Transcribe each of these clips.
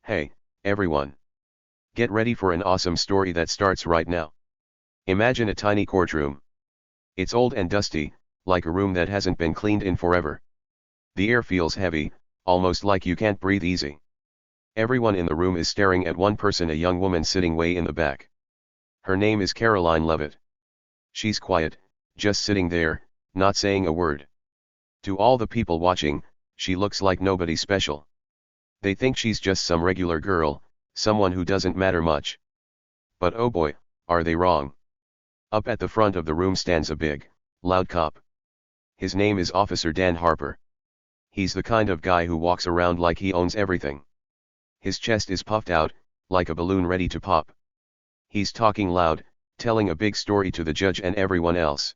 Hey, everyone. Get ready for an awesome story that starts right now. Imagine a tiny courtroom. It's old and dusty, like a room that hasn't been cleaned in forever. The air feels heavy, almost like you can't breathe easy. Everyone in the room is staring at one person, a young woman sitting way in the back. Her name is Karoline Leavitt. She's quiet, just sitting there, not saying a word. To all the people watching, she looks like nobody special. They think she's just some regular girl, someone who doesn't matter much. But oh boy, are they wrong. Up at the front of the room stands a big, loud cop. His name is Officer Dan Harper. He's the kind of guy who walks around like he owns everything. His chest is puffed out, like a balloon ready to pop. He's talking loud, telling a big story to the judge and everyone else.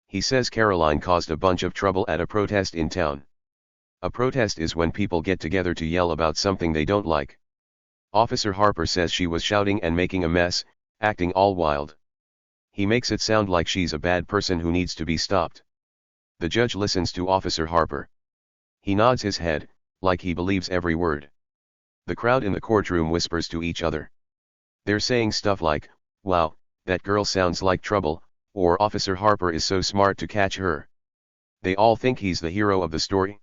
He says Karoline caused a bunch of trouble at a protest in town. A protest is when people get together to yell about something they don't like. Officer Harper says she was shouting and making a mess, acting all wild. He makes it sound like she's a bad person who needs to be stopped. The judge listens to Officer Harper. He nods his head, like he believes every word. The crowd in the courtroom whispers to each other. They're saying stuff like, "Wow, that girl sounds like trouble," or "Officer Harper is so smart to catch her." They all think he's the hero of the story.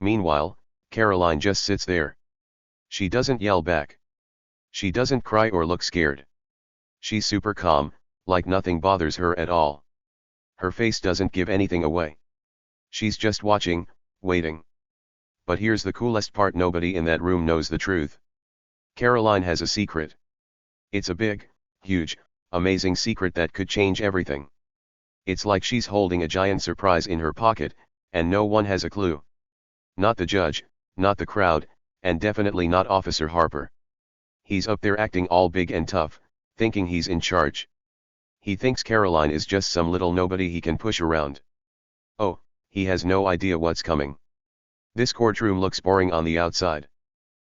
Meanwhile, Karoline just sits there. She doesn't yell back. She doesn't cry or look scared. She's super calm, like nothing bothers her at all. Her face doesn't give anything away. She's just watching, waiting. But here's the coolest part: nobody in that room knows the truth. Karoline has a secret. It's a big, huge, amazing secret that could change everything. It's like she's holding a giant surprise in her pocket, and no one has a clue. Not the judge, not the crowd, and definitely not Officer Harper. He's up there acting all big and tough, thinking he's in charge. He thinks Karoline is just some little nobody he can push around. Oh, he has no idea what's coming. This courtroom looks boring on the outside.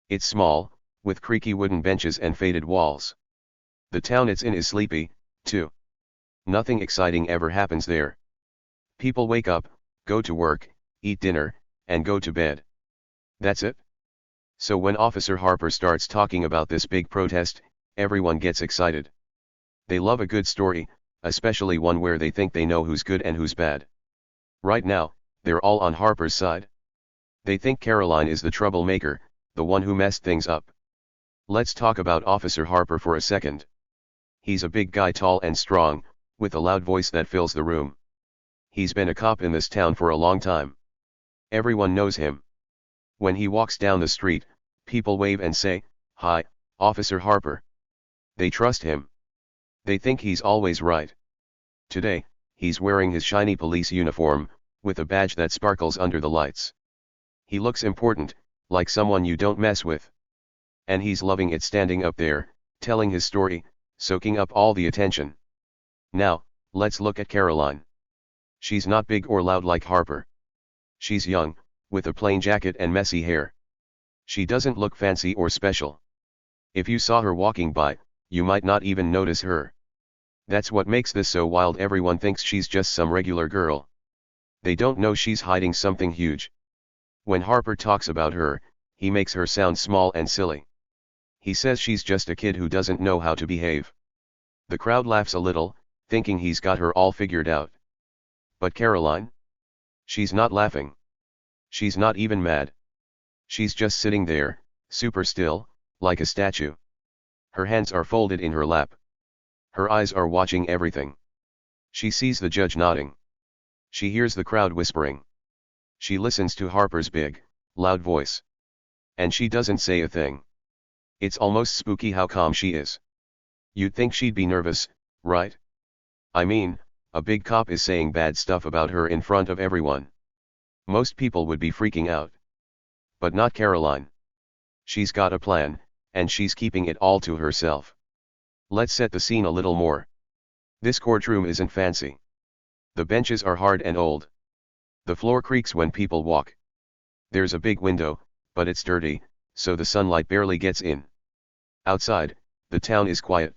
It's small, with creaky wooden benches and faded walls. The town it's in is sleepy, too. Nothing exciting ever happens there. People wake up, go to work, eat dinner, and go to bed. That's it. So when Officer Harper starts talking about this big protest, everyone gets excited. They love a good story, especially one where they think they know who's good and who's bad. Right now, they're all on Harper's side. They think Karoline is the troublemaker, the one who messed things up. Let's talk about Officer Harper for a second. He's a big guy, tall and strong, with a loud voice that fills the room. He's been a cop in this town for a long time. Everyone knows him. When he walks down the street, people wave and say, "Hi, Officer Harper." They trust him. They think he's always right. Today, he's wearing his shiny police uniform, with a badge that sparkles under the lights. He looks important, like someone you don't mess with. And he's loving it, standing up there, telling his story, soaking up all the attention. Now, let's look at Karoline. She's not big or loud like Harper. She's young, with a plain jacket and messy hair. She doesn't look fancy or special. If you saw her walking by, you might not even notice her. That's what makes this so wild. Everyone thinks she's just some regular girl. They don't know she's hiding something huge. When Harper talks about her, he makes her sound small and silly. He says she's just a kid who doesn't know how to behave. The crowd laughs a little, thinking he's got her all figured out. But Karoline? She's not laughing. She's not even mad. She's just sitting there, super still, like a statue. Her hands are folded in her lap. Her eyes are watching everything. She sees the judge nodding. She hears the crowd whispering. She listens to Harper's big, loud voice. And she doesn't say a thing. It's almost spooky how calm she is. You'd think she'd be nervous, right? I mean, a big cop is saying bad stuff about her in front of everyone. Most people would be freaking out. But not Karoline. She's got a plan, and she's keeping it all to herself. Let's set the scene a little more. This courtroom isn't fancy. The benches are hard and old. The floor creaks when people walk. There's a big window, but it's dirty, so the sunlight barely gets in. Outside, the town is quiet.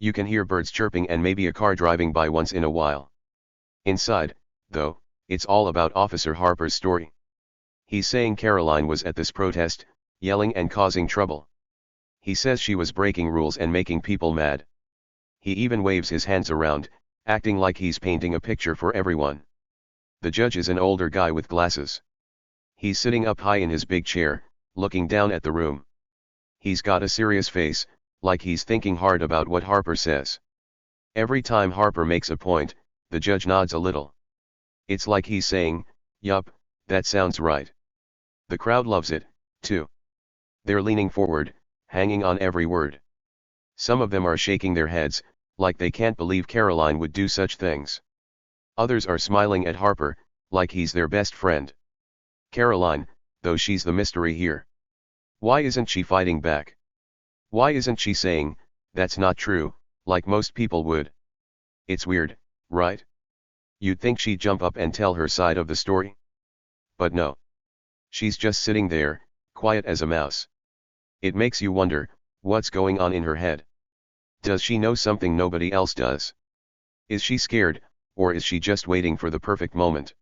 You can hear birds chirping and maybe a car driving by once in a while. Inside, though, it's all about Officer Harper's story. He's saying Karoline was at this protest, yelling and causing trouble. He says she was breaking rules and making people mad. He even waves his hands around, acting like he's painting a picture for everyone. The judge is an older guy with glasses. He's sitting up high in his big chair, looking down at the room. He's got a serious face, like he's thinking hard about what Harper says. Every time Harper makes a point, the judge nods a little. It's like he's saying, "Yup, that sounds right." The crowd loves it, too. They're leaning forward, hanging on every word. Some of them are shaking their heads, like they can't believe Karoline would do such things. Others are smiling at Harper, like he's their best friend. Karoline, though, she's the mystery here. Why isn't she fighting back? Why isn't she saying, "That's not true," like most people would? It's weird, right? You'd think she'd jump up and tell her side of the story. But no. She's just sitting there, quiet as a mouse. It makes you wonder, what's going on in her head? Does she know something nobody else does? Is she scared, or is she just waiting for the perfect moment?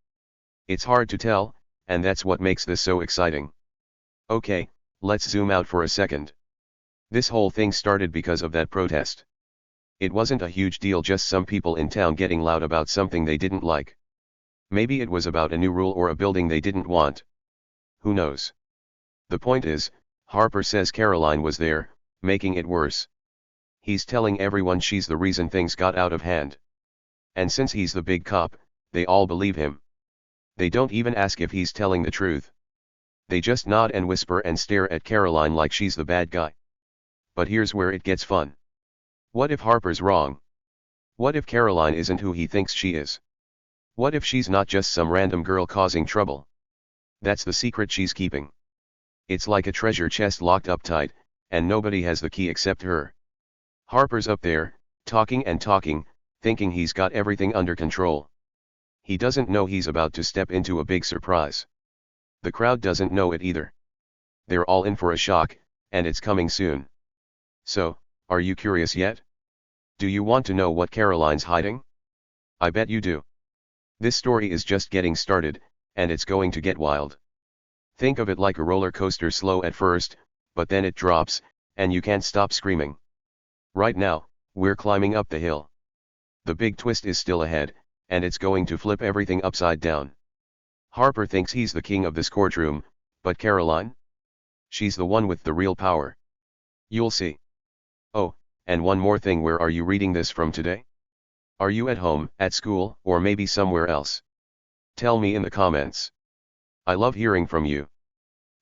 It's hard to tell, and that's what makes this so exciting. Okay, let's zoom out for a second. This whole thing started because of that protest. It wasn't a huge deal, just some people in town getting loud about something they didn't like. Maybe it was about a new rule or a building they didn't want. Who knows? The point is, Harper says Karoline was there, making it worse. He's telling everyone she's the reason things got out of hand. And since he's the big cop, they all believe him. They don't even ask if he's telling the truth. They just nod and whisper and stare at Karoline like she's the bad guy. But here's where it gets fun. What if Harper's wrong? What if Karoline isn't who he thinks she is? What if she's not just some random girl causing trouble? That's the secret she's keeping. It's like a treasure chest locked up tight, and nobody has the key except her. Harper's up there, talking and talking, thinking he's got everything under control. He doesn't know he's about to step into a big surprise. The crowd doesn't know it either. They're all in for a shock, and it's coming soon. So, are you curious yet? Do you want to know what Karoline's hiding? I bet you do. This story is just getting started, and it's going to get wild. Think of it like a roller coaster, slow at first, but then it drops, and you can't stop screaming. Right now, we're climbing up the hill. The big twist is still ahead, and it's going to flip everything upside down. Harper thinks he's the king of this courtroom, but Karoline? She's the one with the real power. You'll see. Oh, and one more thing, where are you reading this from today? Are you at home, at school, or maybe somewhere else? Tell me in the comments. I love hearing from you.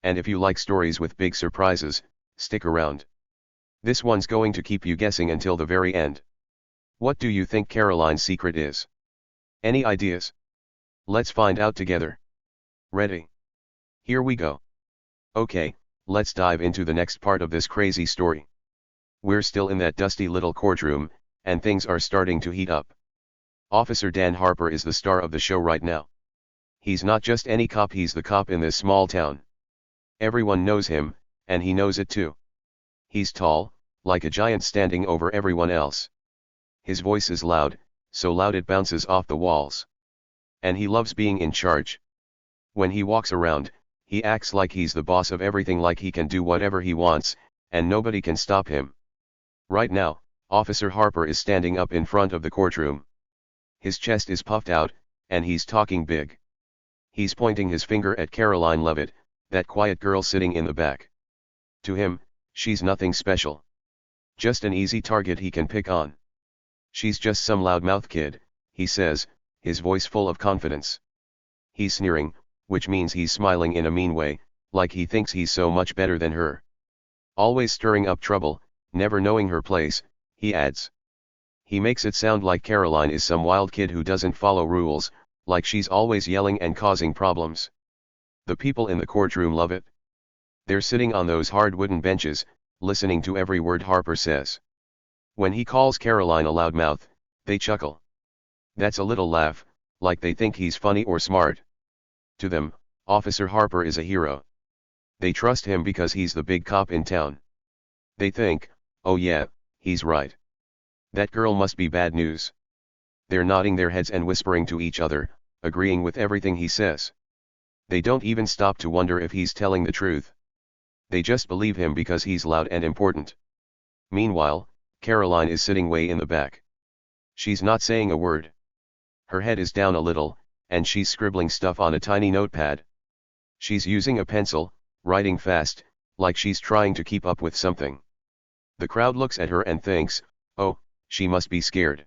And if you like stories with big surprises, stick around. This one's going to keep you guessing until the very end. What do you think Karoline's secret is? Any ideas? Let's find out together. Ready? Here we go. Okay, let's dive into the next part of this crazy story. We're still in that dusty little courtroom, and things are starting to heat up. Officer Dan Harper is the star of the show right now. He's not just any cop, he's the cop in this small town. Everyone knows him, and he knows it too. He's tall, like a giant standing over everyone else. His voice is loud, so loud it bounces off the walls. And he loves being in charge. When he walks around, he acts like he's the boss of everything, like he can do whatever he wants, and nobody can stop him. Right now, Officer Harper is standing up in front of the courtroom. His chest is puffed out, and he's talking big. He's pointing his finger at Karoline Leavitt, that quiet girl sitting in the back. To him, she's nothing special. Just an easy target he can pick on. She's just some loudmouth kid, he says, his voice full of confidence. He's sneering, which means he's smiling in a mean way, like he thinks he's so much better than her. Always stirring up trouble, never knowing her place, he adds. He makes it sound like Karoline is some wild kid who doesn't follow rules, like she's always yelling and causing problems. The people in the courtroom love it. They're sitting on those hard wooden benches, listening to every word Harper says. When he calls Karoline a loudmouth, they chuckle. That's a little laugh, like they think he's funny or smart. To them, Officer Harper is a hero. They trust him because he's the big cop in town. They think, oh yeah, he's right. That girl must be bad news. They're nodding their heads and whispering to each other, agreeing with everything he says. They don't even stop to wonder if he's telling the truth. They just believe him because he's loud and important. Meanwhile, Karoline is sitting way in the back. She's not saying a word. Her head is down a little, and she's scribbling stuff on a tiny notepad. She's using a pencil, writing fast, like she's trying to keep up with something. The crowd looks at her and thinks, oh, she must be scared.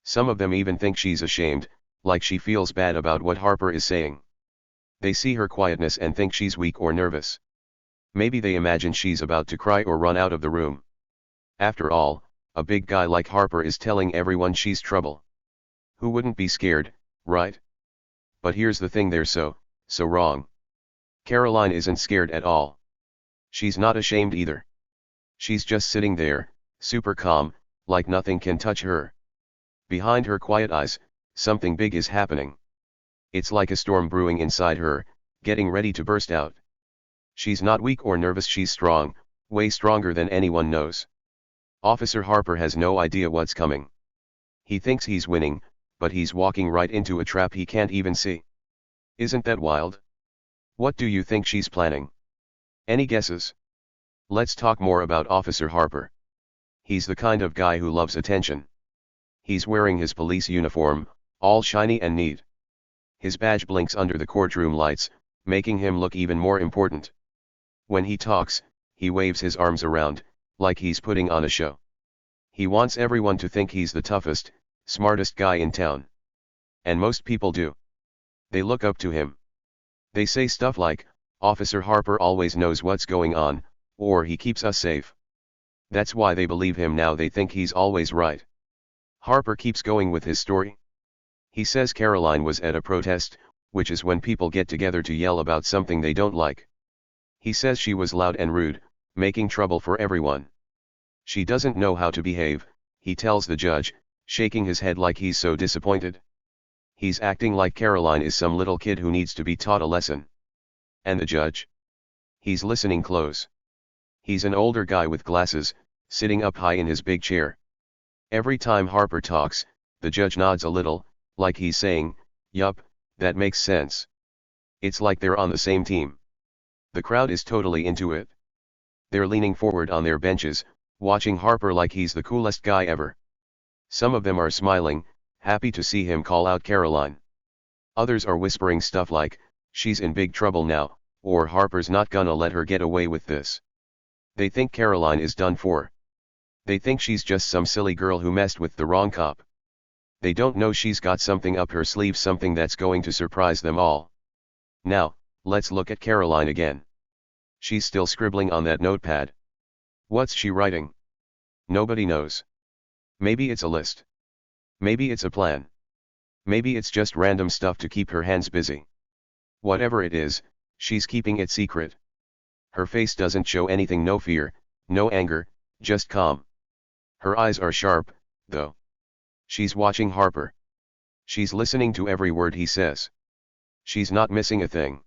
Some of them even think she's ashamed, like she feels bad about what Harper is saying. They see her quietness and think she's weak or nervous. Maybe they imagine she's about to cry or run out of the room. After all, a big guy like Harper is telling everyone she's trouble. Who wouldn't be scared, right? But here's the thing, they're so wrong. Karoline isn't scared at all. She's not ashamed either. She's just sitting there, super calm, like nothing can touch her. Behind her quiet eyes, something big is happening. It's like a storm brewing inside her, getting ready to burst out. She's not weak or nervous, she's strong, way stronger than anyone knows. Officer Harper has no idea what's coming. He thinks he's winning, but he's walking right into a trap he can't even see. Isn't that wild? What do you think she's planning? Any guesses? Let's talk more about Officer Harper. He's the kind of guy who loves attention. He's wearing his police uniform, all shiny and neat. His badge blinks under the courtroom lights, making him look even more important. When he talks, he waves his arms around, like he's putting on a show. He wants everyone to think he's the toughest, smartest guy in town. And most people do. They look up to him. They say stuff like, Officer Harper always knows what's going on, or he keeps us safe. That's why they believe him now, they think he's always right. Harper keeps going with his story. He says Karoline was at a protest, which is when people get together to yell about something they don't like. He says she was loud and rude, making trouble for everyone. She doesn't know how to behave, he tells the judge, shaking his head like he's so disappointed. He's acting like Karoline is some little kid who needs to be taught a lesson. And the judge? He's listening close. He's an older guy with glasses, sitting up high in his big chair. Every time Harper talks, the judge nods a little, like he's saying, yup, that makes sense. It's like they're on the same team. The crowd is totally into it. They're leaning forward on their benches, watching Harper like he's the coolest guy ever. Some of them are smiling, happy to see him call out Karoline. Others are whispering stuff like, she's in big trouble now, or Harper's not gonna let her get away with this. They think Karoline is done for. They think she's just some silly girl who messed with the wrong cop. They don't know she's got something up her sleeve, something that's going to surprise them all. Now, let's look at Karoline again. She's still scribbling on that notepad. What's she writing? Nobody knows. Maybe it's a list. Maybe it's a plan. Maybe it's just random stuff to keep her hands busy. Whatever it is, she's keeping it secret. Her face doesn't show anything, no fear, no anger, just calm. Her eyes are sharp, though. She's watching Harper. She's listening to every word he says. She's not missing a thing.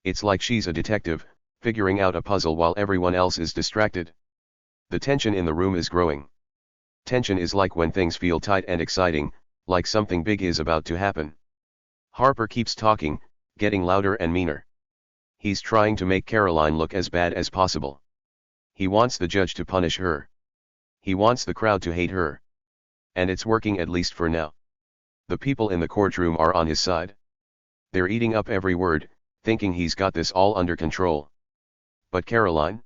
It's like she's a detective, figuring out a puzzle while everyone else is distracted. The tension in the room is growing. Tension is like when things feel tight and exciting, like something big is about to happen. Harper keeps talking, getting louder and meaner. He's trying to make Karoline look as bad as possible. He wants the judge to punish her. He wants the crowd to hate her. And it's working, at least for now. The people in the courtroom are on his side. They're eating up every word, thinking he's got this all under control. But Karoline?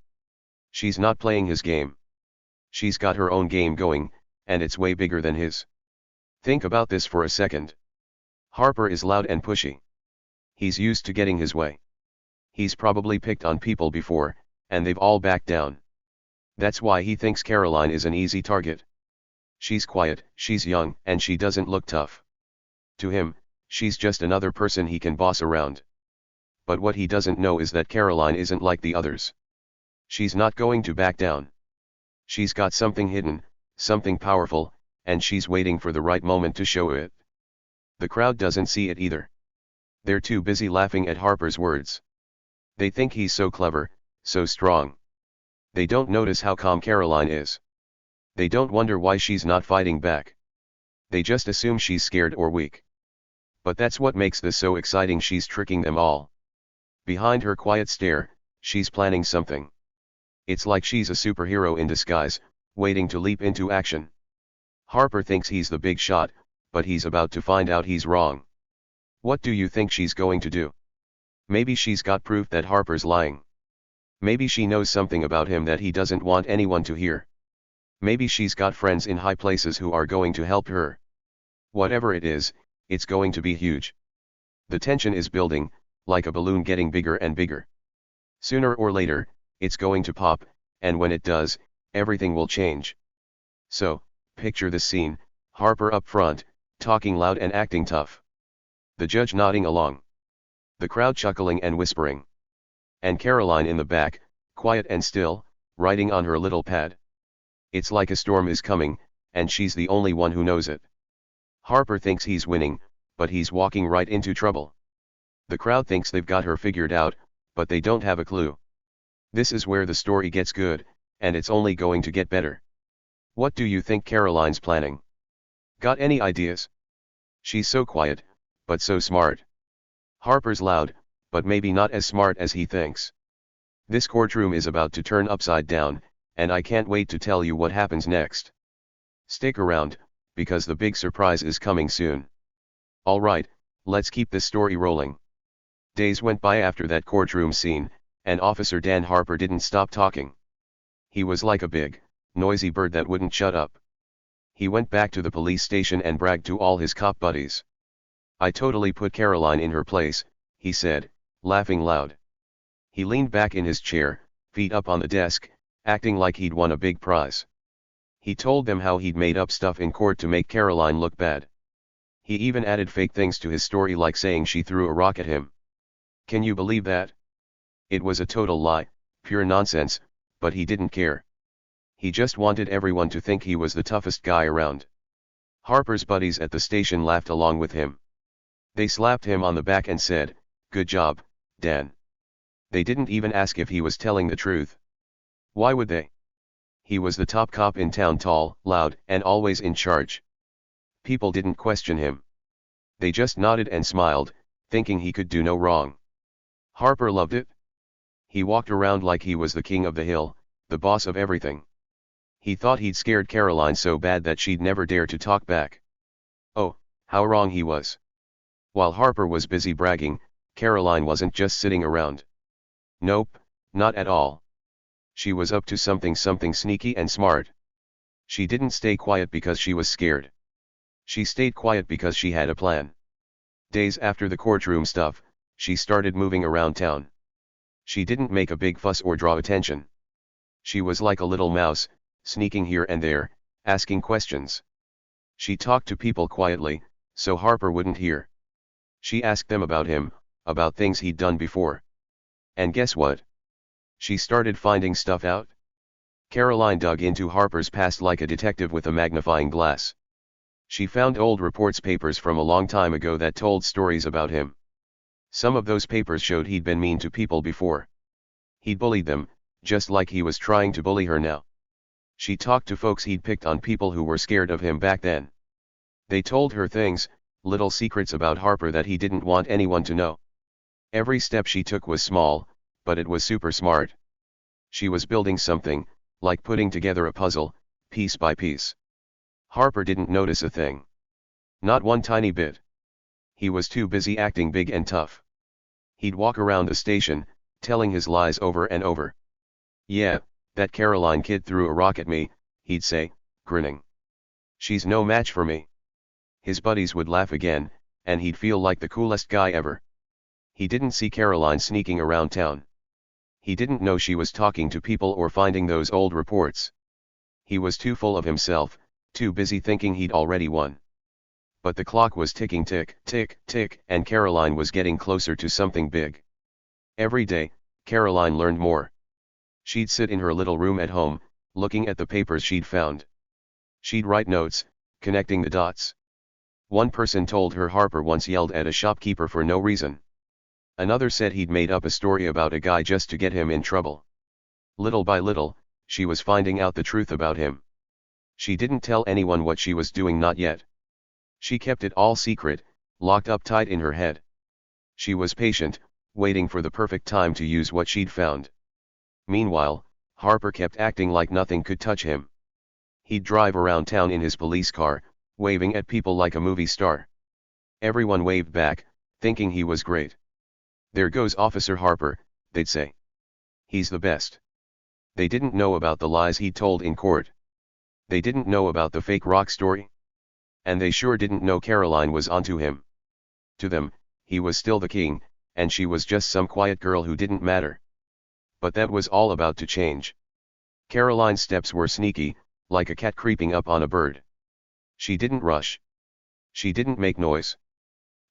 She's not playing his game. She's got her own game going, and it's way bigger than his. Think about this for a second. Harper is loud and pushy. He's used to getting his way. He's probably picked on people before, and they've all backed down. That's why he thinks Karoline is an easy target. She's quiet, she's young, and she doesn't look tough. To him, she's just another person he can boss around. But what he doesn't know is that Karoline isn't like the others. She's not going to back down. She's got something hidden, something powerful, and she's waiting for the right moment to show it. The crowd doesn't see it either. They're too busy laughing at Harper's words. They think he's so clever, so strong. They don't notice how calm Karoline is. They don't wonder why she's not fighting back. They just assume she's scared or weak. But that's what makes this so exciting, she's tricking them all. Behind her quiet stare, She's planning something. It's like she's a superhero in disguise, waiting to leap into action. Harper thinks he's the big shot, but he's about to find out he's wrong. What do you think she's going to do? Maybe she's got proof that Harper's lying. Maybe she knows something about him that he doesn't want anyone to hear. Maybe she's got friends in high places who are going to help her. Whatever it is, it's going to be huge. The tension is building, like a balloon getting bigger and bigger. Sooner or later, it's going to pop, and when it does, everything will change. So, picture this scene, Harper up front, talking loud and acting tough. The judge nodding along. The crowd chuckling and whispering. And Karoline in the back, quiet and still, writing on her little pad. It's like a storm is coming, and she's the only one who knows it. Harper thinks he's winning, but he's walking right into trouble. The crowd thinks they've got her figured out, but they don't have a clue. This is where the story gets good, and it's only going to get better. What do you think Karoline's planning? Got any ideas? She's so quiet, but so smart. Harper's loud, but maybe not as smart as he thinks. This courtroom is about to turn upside down, and I can't wait to tell you what happens next. Stick around, because the big surprise is coming soon. Alright, let's keep this story rolling. Days went by after that courtroom scene, and Officer Dan Harper didn't stop talking. He was like a big, noisy bird that wouldn't shut up. He went back to the police station and bragged to all his cop buddies. I totally put Karoline in her place, he said, laughing loud. He leaned back in his chair, feet up on the desk, acting like he'd won a big prize. He told them how he'd made up stuff in court to make Karoline look bad. He even added fake things to his story, like saying she threw a rock at him. Can you believe that? It was a total lie, pure nonsense, but he didn't care. He just wanted everyone to think he was the toughest guy around. Harper's buddies at the station laughed along with him. They slapped him on the back and said, "Good job, Dan." They didn't even ask if he was telling the truth. Why would they? He was the top cop in town, tall, loud, and always in charge. People didn't question him. They just nodded and smiled, thinking he could do no wrong. Harper loved it. He walked around like he was the king of the hill, the boss of everything. He thought he'd scared Karoline so bad that she'd never dare to talk back. Oh, how wrong he was. While Harper was busy bragging, Karoline wasn't just sitting around. Nope, not at all. She was up to something sneaky and smart. She didn't stay quiet because she was scared. She stayed quiet because she had a plan. Days after the courtroom stuff, she started moving around town. She didn't make a big fuss or draw attention. She was like a little mouse, sneaking here and there, asking questions. She talked to people quietly, so Harper wouldn't hear. She asked them about him, about things he'd done before. And guess what? She started finding stuff out. Karoline dug into Harper's past like a detective with a magnifying glass. She found old reports, papers from a long time ago that told stories about him. Some of those papers showed he'd been mean to people before. He'd bullied them, just like he was trying to bully her now. She talked to folks he'd picked on, people who were scared of him back then. They told her things, little secrets about Harper that he didn't want anyone to know. Every step she took was small, but it was super smart. She was building something, like putting together a puzzle, piece by piece. Harper didn't notice a thing. Not one tiny bit. He was too busy acting big and tough. He'd walk around the station, telling his lies over and over. "Yeah, that Karoline kid threw a rock at me," he'd say, grinning. "She's no match for me." His buddies would laugh again, and he'd feel like the coolest guy ever. He didn't see Karoline sneaking around town. He didn't know she was talking to people or finding those old reports. He was too full of himself, too busy thinking he'd already won. But the clock was ticking, tick, tick, tick, and Karoline was getting closer to something big. Every day, Karoline learned more. She'd sit in her little room at home, looking at the papers she'd found. She'd write notes, connecting the dots. One person told her Harper once yelled at a shopkeeper for no reason. Another said he'd made up a story about a guy just to get him in trouble. Little by little, she was finding out the truth about him. She didn't tell anyone what she was doing, not yet. She kept it all secret, locked up tight in her head. She was patient, waiting for the perfect time to use what she'd found. Meanwhile, Harper kept acting like nothing could touch him. He'd drive around town in his police car, waving at people like a movie star. Everyone waved back, thinking he was great. "There goes Officer Harper," they'd say. "He's the best." They didn't know about the lies he told in court. They didn't know about the fake rock story. And they sure didn't know Karoline was onto him. To them, he was still the king, and she was just some quiet girl who didn't matter. But that was all about to change. Karoline's steps were sneaky, like a cat creeping up on a bird. She didn't rush. She didn't make noise.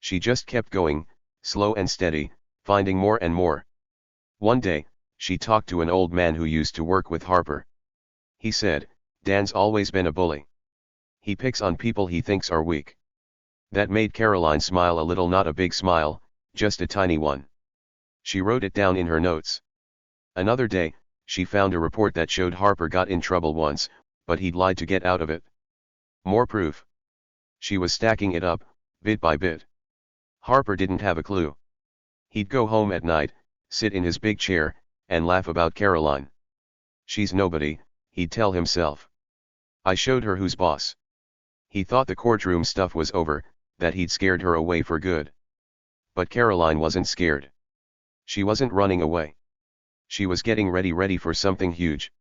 She just kept going, slow and steady, finding more and more. One day, she talked to an old man who used to work with Harper. He said, "Dan's always been a bully. He picks on people he thinks are weak." That made Karoline smile a little, not a big smile, just a tiny one. She wrote it down in her notes. Another day, she found a report that showed Harper got in trouble once, but he'd lied to get out of it. More proof. She was stacking it up, bit by bit. Harper didn't have a clue. He'd go home at night, sit in his big chair, and laugh about Karoline. "She's nobody," he'd tell himself. "I showed her who's boss." He thought the courtroom stuff was over, that he'd scared her away for good. But Karoline wasn't scared. She wasn't running away. She was getting ready for something huge.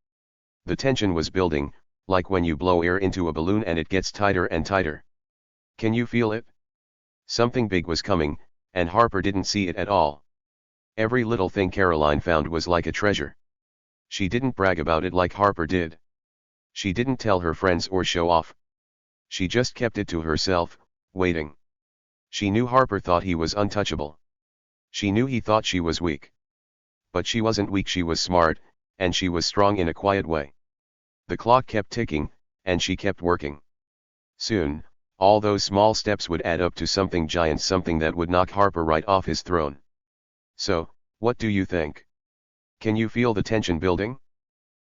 The tension was building, like when you blow air into a balloon and it gets tighter and tighter. Can you feel it? Something big was coming, and Harper didn't see it at all. Every little thing Karoline found was like a treasure. She didn't brag about it like Harper did. She didn't tell her friends or show off. She just kept it to herself, waiting. She knew Harper thought he was untouchable. She knew he thought she was weak. But she wasn't weak, she was smart, and she was strong in a quiet way. The clock kept ticking, and she kept working. Soon, all those small steps would add up to something giant, something that would knock Harper right off his throne. So, what do you think? Can you feel the tension building?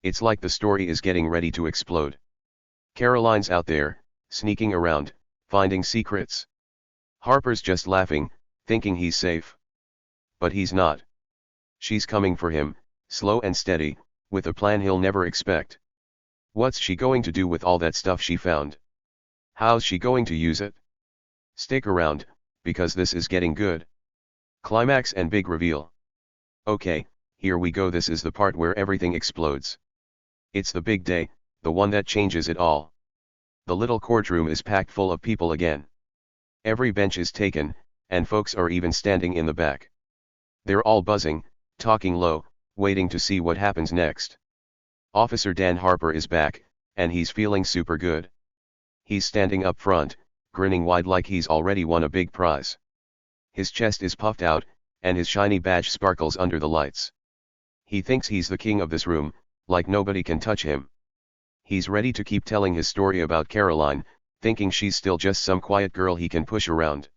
It's like the story is getting ready to explode. Karoline's out there, sneaking around, finding secrets. Harper's just laughing, thinking he's safe. But he's not. She's coming for him, slow and steady, with a plan he'll never expect. What's she going to do with all that stuff she found? How's she going to use it? Stick around, because this is getting good. Climax and big reveal. Okay, here we go. This is the part where everything explodes. It's the big day, the one that changes it all. The little courtroom is packed full of people again. Every bench is taken, and folks are even standing in the back. They're all buzzing, talking low, waiting to see what happens next. Officer Dan Harper is back, and he's feeling super good. He's standing up front, grinning wide like he's already won a big prize. His chest is puffed out, and his shiny badge sparkles under the lights. He thinks he's the king of this room, like nobody can touch him. He's ready to keep telling his story about Karoline, thinking she's still just some quiet girl he can push around.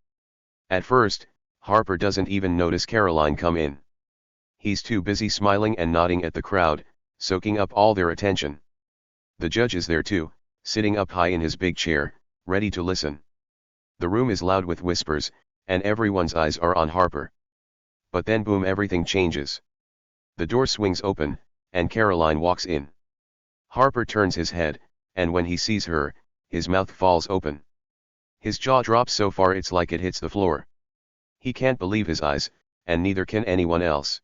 At first, Harper doesn't even notice Karoline come in. He's too busy smiling and nodding at the crowd, soaking up all their attention. The judge is there too, sitting up high in his big chair, ready to listen. The room is loud with whispers, and everyone's eyes are on Harper. But then boom, everything changes. The door swings open, and Karoline walks in. Harper turns his head, and when he sees her, his mouth falls open. His jaw drops so far it's like it hits the floor. He can't believe his eyes, and neither can anyone else.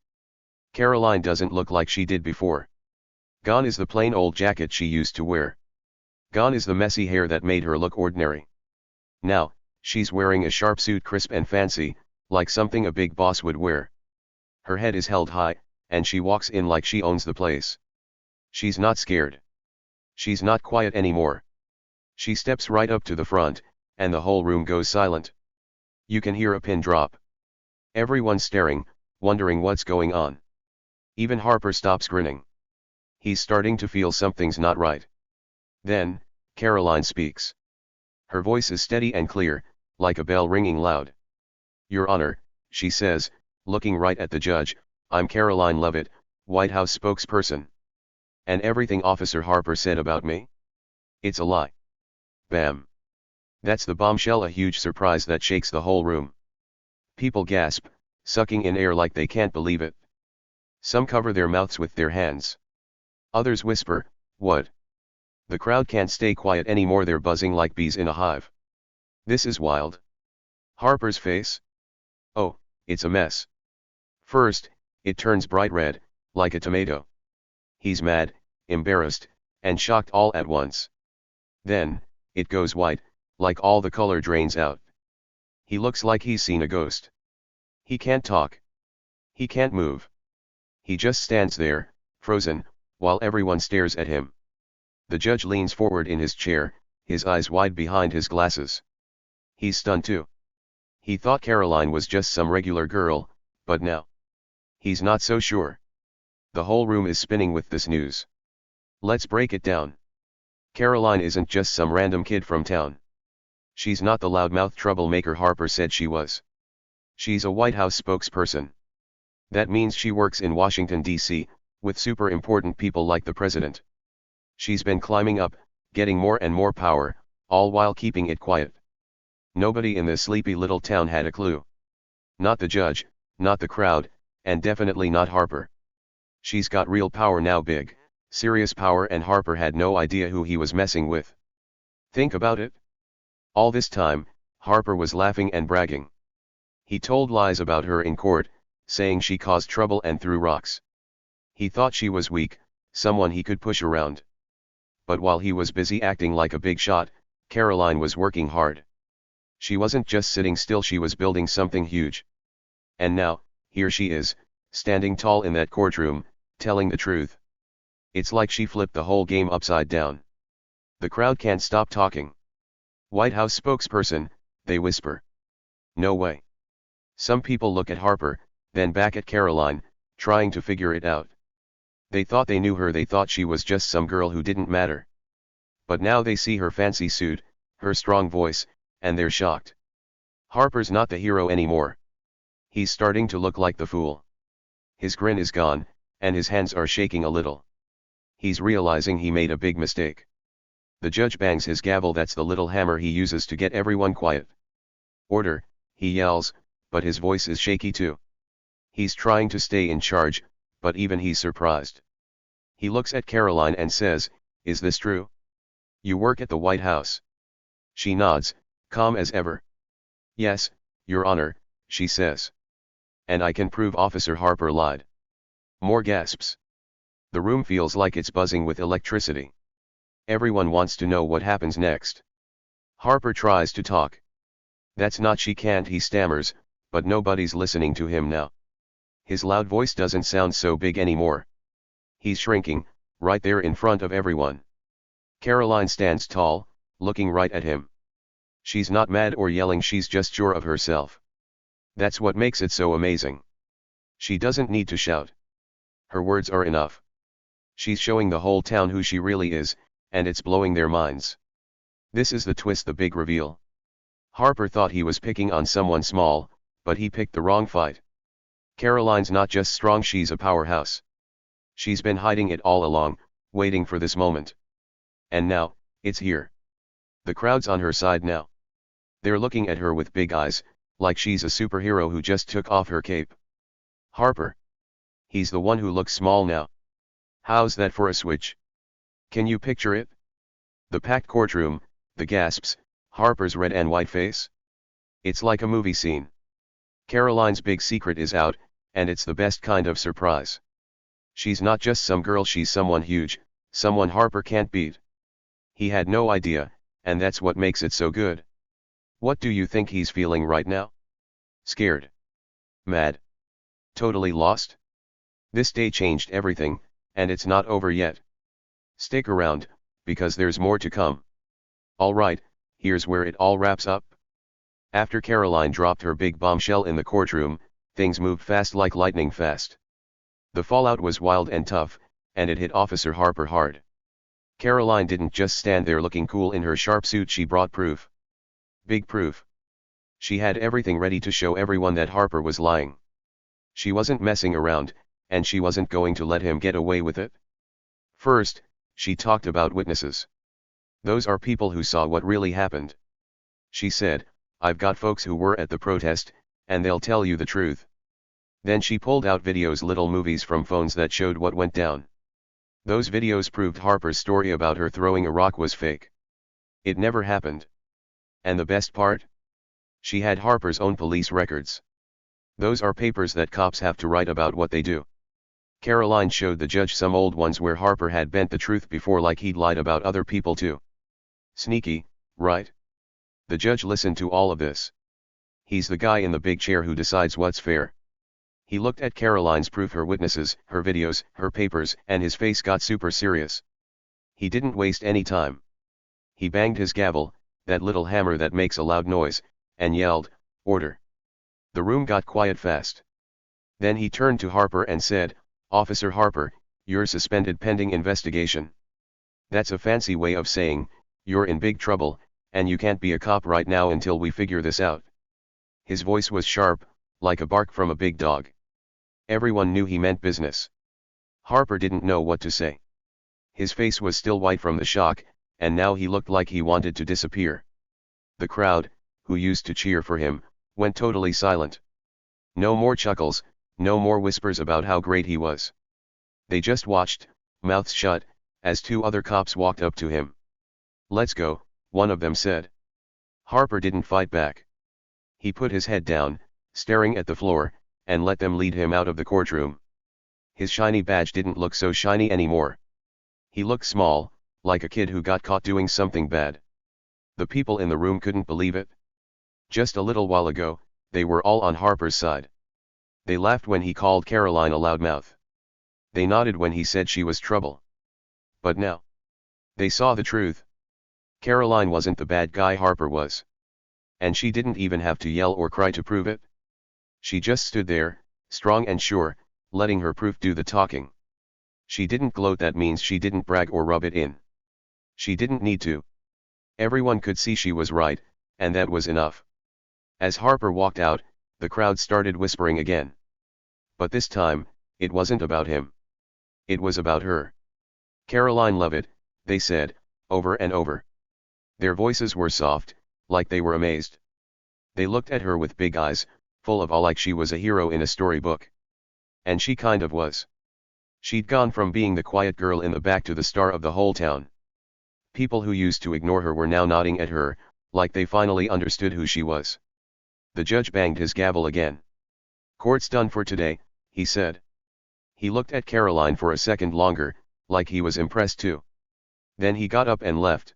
Karoline doesn't look like she did before. Gone is the plain old jacket she used to wear. Gone is the messy hair that made her look ordinary. Now, she's wearing a sharp suit, crisp and fancy, like something a big boss would wear. Her head is held high, and she walks in like she owns the place. She's not scared. She's not quiet anymore. She steps right up to the front, and the whole room goes silent. You can hear a pin drop. Everyone's staring, wondering what's going on. Even Harper stops grinning. He's starting to feel something's not right. Then, Karoline speaks. Her voice is steady and clear, like a bell ringing loud. "Your Honor," she says, looking right at the judge, "I'm Karoline Leavitt, White House spokesperson. And everything Officer Harper said about me? It's a lie." Bam. That's the bombshell, a huge surprise that shakes the whole room. People gasp, sucking in air like they can't believe it. Some cover their mouths with their hands. Others whisper, "What?" The crowd can't stay quiet anymore, they're buzzing like bees in a hive. This is wild. Harper's face? Oh, it's a mess. First, it turns bright red, like a tomato. He's mad, embarrassed, and shocked all at once. Then, it goes white, like all the color drains out. He looks like he's seen a ghost. He can't talk. He can't move. He just stands there, frozen, while everyone stares at him. The judge leans forward in his chair, his eyes wide behind his glasses. He's stunned too. He thought Karoline was just some regular girl, but now, he's not so sure. The whole room is spinning with this news. Let's break it down. Karoline isn't just some random kid from town. She's not the loudmouth troublemaker Harper said she was. She's a White House spokesperson. That means she works in Washington, D.C., with super important people like the president. She's been climbing up, getting more and more power, all while keeping it quiet. Nobody in this sleepy little town had a clue. Not the judge, not the crowd, and definitely not Harper. She's got real power now, big, serious power, and Harper had no idea who he was messing with. Think about it. All this time, Harper was laughing and bragging. He told lies about her in court, saying she caused trouble and threw rocks. He thought she was weak, someone he could push around. But while he was busy acting like a big shot, Karoline was working hard. She wasn't just sitting still, she was building something huge. And now, here she is, standing tall in that courtroom, telling the truth. It's like she flipped the whole game upside down. The crowd can't stop talking. White House spokesperson, they whisper. No way. Some people look at Harper, then back at Karoline, trying to figure it out. They thought they knew her, they thought she was just some girl who didn't matter. But now they see her fancy suit, her strong voice, and they're shocked. Harper's not the hero anymore. He's starting to look like the fool. His grin is gone, and his hands are shaking a little. He's realizing he made a big mistake. The judge bangs his gavel, that's the little hammer he uses to get everyone quiet. Order, he yells, but his voice is shaky too. He's trying to stay in charge, but even he's surprised. He looks at Karoline and says, "Is this true? You work at the White House?" She nods, calm as ever. "Yes, Your Honor," she says. "And I can prove Officer Harper lied." More gasps. The room feels like it's buzzing with electricity. Everyone wants to know what happens next. Harper tries to talk. "That's not," she can't, he stammers, but nobody's listening to him now. His loud voice doesn't sound so big anymore. He's shrinking, right there in front of everyone. Karoline stands tall, looking right at him. She's not mad or yelling, she's just sure of herself. That's what makes it so amazing. She doesn't need to shout. Her words are enough. She's showing the whole town who she really is, and it's blowing their minds. This is the twist, the big reveal. Harper thought he was picking on someone small, but he picked the wrong fight. Karoline's not just strong, she's a powerhouse. She's been hiding it all along, waiting for this moment. And now, it's here. The crowd's on her side now. They're looking at her with big eyes, like she's a superhero who just took off her cape. Harper. He's the one who looks small now. How's that for a switch? Can you picture it? The packed courtroom, the gasps, Harper's red and white face. It's like a movie scene. Karoline's big secret is out, and it's the best kind of surprise. She's not just some girl, she's someone huge, someone Harper can't beat. He had no idea, and that's what makes it so good. What do you think he's feeling right now? Scared? Mad? Totally lost? This day changed everything, and it's not over yet. Stick around, because there's more to come. Alright, here's where it all wraps up. After Karoline dropped her big bombshell in the courtroom, things moved fast, like lightning fast. The fallout was wild and tough, and it hit Officer Harper hard. Karoline didn't just stand there looking cool in her sharp suit, she brought proof. Big proof. She had everything ready to show everyone that Harper was lying. She wasn't messing around, and she wasn't going to let him get away with it. First, she talked about witnesses. Those are people who saw what really happened. She said, "I've got folks who were at the protest, and they'll tell you the truth." Then she pulled out videos, little movies from phones that showed what went down. Those videos proved Harper's story about her throwing a rock was fake. It never happened. And the best part? She had Harper's own police records. Those are papers that cops have to write about what they do. Karoline showed the judge some old ones where Harper had bent the truth before, like he'd lied about other people too. Sneaky, right? The judge listened to all of this. He's the guy in the big chair who decides what's fair. He looked at Karoline's proof, her witnesses, her videos, her papers, and his face got super serious. He didn't waste any time. He banged his gavel, that little hammer that makes a loud noise, and yelled, "Order." The room got quiet fast. Then he turned to Harper and said, "Officer Harper, you're suspended pending investigation. That's a fancy way of saying, you're in big trouble, and you can't be a cop right now until we figure this out." His voice was sharp, like a bark from a big dog. Everyone knew he meant business. Harper didn't know what to say. His face was still white from the shock, and now he looked like he wanted to disappear. The crowd, who used to cheer for him, went totally silent. No more chuckles, no more whispers about how great he was. They just watched, mouths shut, as two other cops walked up to him. "Let's go," one of them said. Harper didn't fight back. He put his head down, staring at the floor, and let them lead him out of the courtroom. His shiny badge didn't look so shiny anymore. He looked small, like a kid who got caught doing something bad. The people in the room couldn't believe it. Just a little while ago, they were all on Harper's side. They laughed when he called Karoline a loudmouth. They nodded when he said she was trouble. But now, they saw the truth. Karoline wasn't the bad guy Harper was. And she didn't even have to yell or cry to prove it. She just stood there, strong and sure, letting her proof do the talking. She didn't gloat, that means she didn't brag or rub it in. She didn't need to. Everyone could see she was right, and that was enough. As Harper walked out, the crowd started whispering again. But this time, it wasn't about him. It was about her. "Karoline Leavitt," they said, over and over. Their voices were soft, like they were amazed. They looked at her with big eyes, full of awe, like she was a hero in a storybook. And she kind of was. She'd gone from being the quiet girl in the back to the star of the whole town. People who used to ignore her were now nodding at her, like they finally understood who she was. The judge banged his gavel again. "Court's done for today," he said. He looked at Karoline for a second longer, like he was impressed too. Then he got up and left.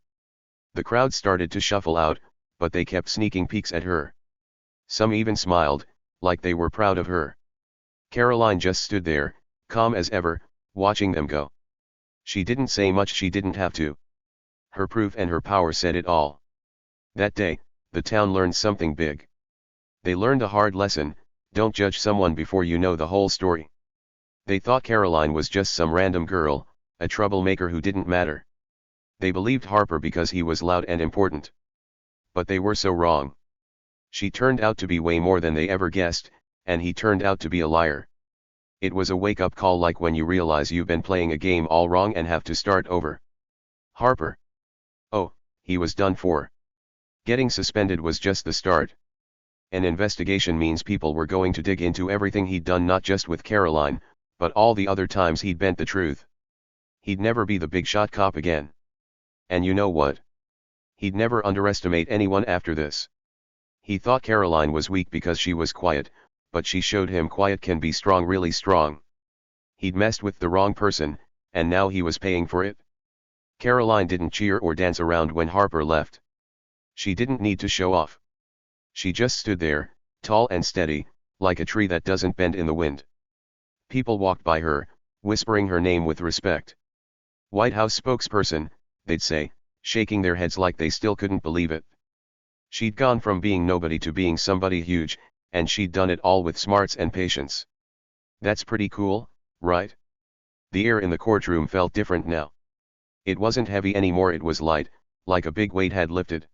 The crowd started to shuffle out, but they kept sneaking peeks at her. Some even smiled, like they were proud of her. Karoline just stood there, calm as ever, watching them go. She didn't say much, she didn't have to. Her proof and her power said it all. That day, the town learned something big. They learned a hard lesson: don't judge someone before you know the whole story. They thought Karoline was just some random girl, a troublemaker who didn't matter. They believed Harper because he was loud and important. But they were so wrong. She turned out to be way more than they ever guessed, and he turned out to be a liar. It was a wake-up call, like when you realize you've been playing a game all wrong and have to start over. Harper. Oh, he was done for. Getting suspended was just the start. An investigation means people were going to dig into everything he'd done, not just with Karoline, but all the other times he'd bent the truth. He'd never be the big shot cop again. And you know what? He'd never underestimate anyone after this. He thought Karoline was weak because she was quiet, but she showed him quiet can be strong, really strong. He'd messed with the wrong person, and now he was paying for it. Karoline didn't cheer or dance around when Harper left. She didn't need to show off. She just stood there, tall and steady, like a tree that doesn't bend in the wind. People walked by her, whispering her name with respect. "White House spokesperson," they'd say, shaking their heads like they still couldn't believe it. She'd gone from being nobody to being somebody huge, and she'd done it all with smarts and patience. That's pretty cool, right? The air in the courtroom felt different now. It wasn't heavy anymore, it was light, like a big weight had lifted.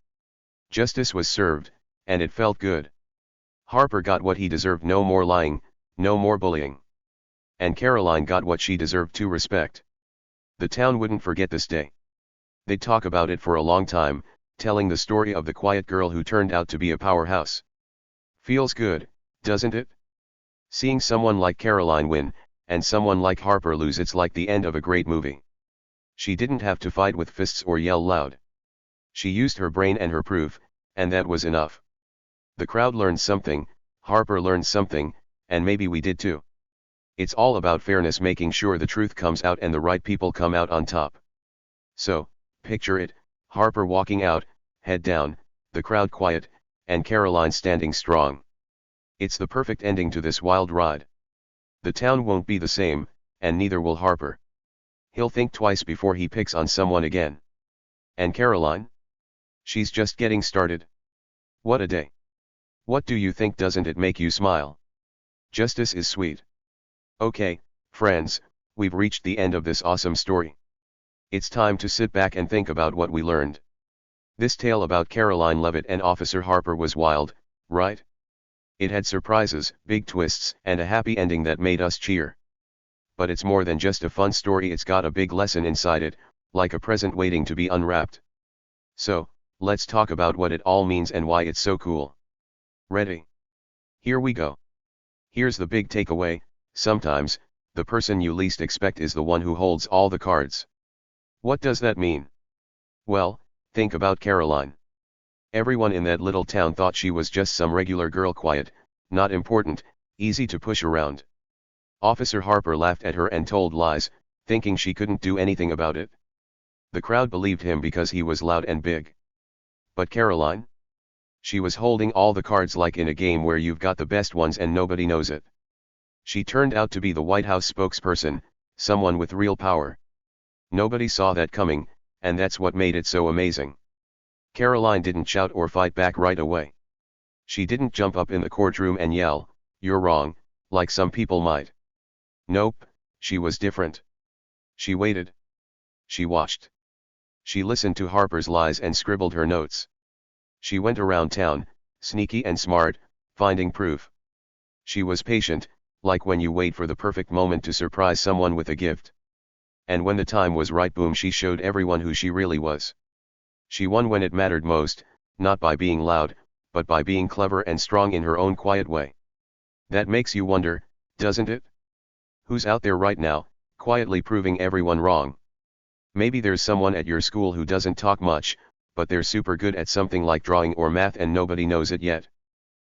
Justice was served, and it felt good. Harper got what he deserved: no more lying, no more bullying. And Karoline got what she deserved too: respect. The town wouldn't forget this day. They'd talk about it for a long time, telling the story of the quiet girl who turned out to be a powerhouse. Feels good, doesn't it? Seeing someone like Karoline win, and someone like Harper lose, it's like the end of a great movie. She didn't have to fight with fists or yell loud. She used her brain and her proof, and that was enough. The crowd learned something, Harper learned something, and maybe we did too. It's all about fairness, making sure the truth comes out and the right people come out on top. So, picture it, Harper walking out, head down, the crowd quiet, and Karoline standing strong. It's the perfect ending to this wild ride. The town won't be the same, and neither will Harper. He'll think twice before he picks on someone again. And Karoline? She's just getting started. What a day. What do you think? Doesn't it make you smile? Justice is sweet. Okay, friends, we've reached the end of this awesome story. It's time to sit back and think about what we learned. This tale about Karoline Leavitt and Officer Harper was wild, right? It had surprises, big twists, and a happy ending that made us cheer. But it's more than just a fun story, it's got a big lesson inside it, like a present waiting to be unwrapped. So, let's talk about what it all means and why it's so cool. Ready? Here we go. Here's the big takeaway: sometimes, the person you least expect is the one who holds all the cards. What does that mean? Well, think about Karoline. Everyone in that little town thought she was just some regular girl, quiet, not important, easy to push around. Officer Harper laughed at her and told lies, thinking she couldn't do anything about it. The crowd believed him because he was loud and big. But Karoline? She was holding all the cards, like in a game where you've got the best ones and nobody knows it. She turned out to be the White House spokesperson, someone with real power. Nobody saw that coming, and that's what made it so amazing. Karoline didn't shout or fight back right away. She didn't jump up in the courtroom and yell, "You're wrong," like some people might. Nope, she was different. She waited. She watched. She listened to Harper's lies and scribbled her notes. She went around town, sneaky and smart, finding proof. She was patient, like when you wait for the perfect moment to surprise someone with a gift. And when the time was right, boom, she showed everyone who she really was. She won when it mattered most, not by being loud, but by being clever and strong in her own quiet way. That makes you wonder, doesn't it? Who's out there right now, quietly proving everyone wrong? Maybe there's someone at your school who doesn't talk much, but they're super good at something like drawing or math and nobody knows it yet.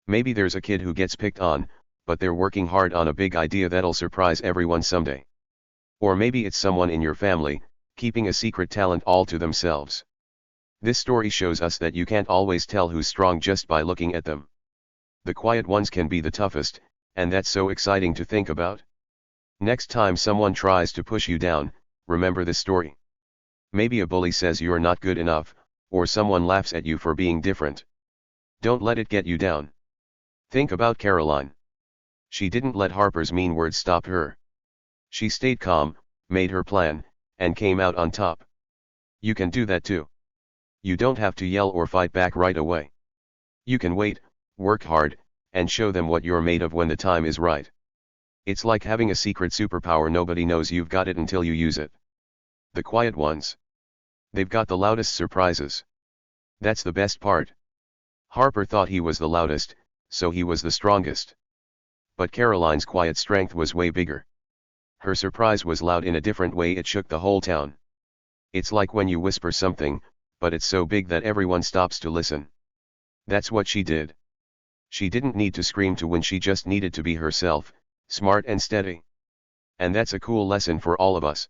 Maybe there's a kid who gets picked on, but they're working hard on a big idea that'll surprise everyone someday. Or maybe it's someone in your family, keeping a secret talent all to themselves. This story shows us that you can't always tell who's strong just by looking at them. The quiet ones can be the toughest, and that's so exciting to think about. Next time someone tries to push you down, remember this story. Maybe a bully says you're not good enough, or someone laughs at you for being different. Don't let it get you down. Think about Karoline. She didn't let Harper's mean words stop her. She stayed calm, made her plan, and came out on top. You can do that too. You don't have to yell or fight back right away. You can wait, work hard, and show them what you're made of when the time is right. It's like having a secret superpower. Nobody knows you've got it until you use it. The quiet ones. They've got the loudest surprises. That's the best part. Harper thought he was the loudest, so he was the strongest. But Karoline's quiet strength was way bigger. Her surprise was loud in a different way. It shook the whole town. It's like when you whisper something, but it's so big that everyone stops to listen. That's what she did. She didn't need to scream to win, she just needed to be herself, smart and steady. And that's a cool lesson for all of us.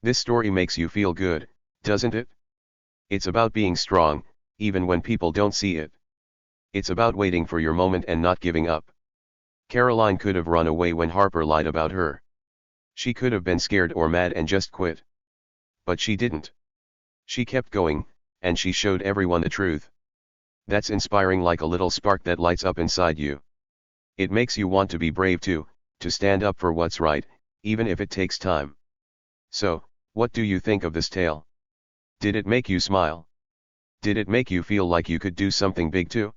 This story makes you feel good, doesn't it? It's about being strong, even when people don't see it. It's about waiting for your moment and not giving up. Karoline could have run away when Harper lied about her. She could have been scared or mad and just quit. But she didn't. She kept going, and she showed everyone the truth. That's inspiring, like a little spark that lights up inside you. It makes you want to be brave too, to stand up for what's right, even if it takes time. So, what do you think of this tale? Did it make you smile? Did it make you feel like you could do something big too?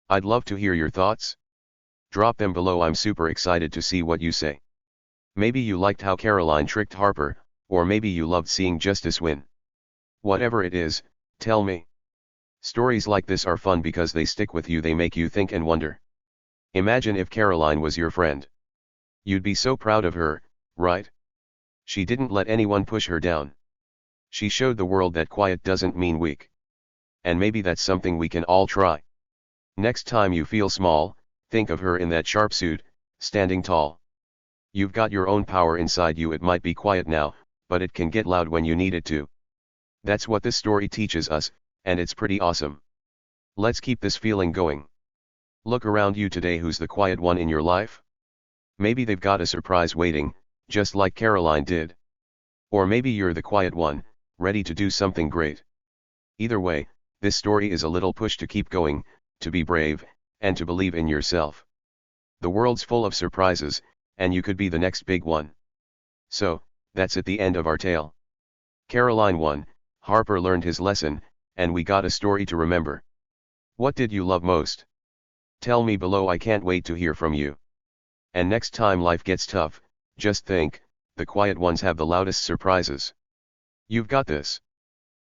I'd love to hear your thoughts. Drop them below. I'm super excited to see what you say. Maybe you liked how Karoline tricked Harper, or maybe you loved seeing justice win. Whatever it is, tell me. Stories like this are fun because they stick with you, they make you think and wonder. Imagine if Karoline was your friend. You'd be so proud of her, right? She didn't let anyone push her down. She showed the world that quiet doesn't mean weak. And maybe that's something we can all try. Next time you feel small, think of her in that sharp suit, standing tall. You've got your own power inside you. It might be quiet now, but it can get loud when you need it to. That's what this story teaches us, and it's pretty awesome. Let's keep this feeling going. Look around you today. Who's the quiet one in your life? Maybe they've got a surprise waiting, just like Karoline did. Or maybe you're the quiet one, ready to do something great. Either way, this story is a little push to keep going, to be brave, and to believe in yourself. The world's full of surprises, and you could be the next big one. So, that's at the end of our tale. Karoline won, Harper learned his lesson, and we got a story to remember. What did you love most? Tell me below. I can't wait to hear from you. And next time life gets tough, just think, the quiet ones have the loudest surprises. You've got this.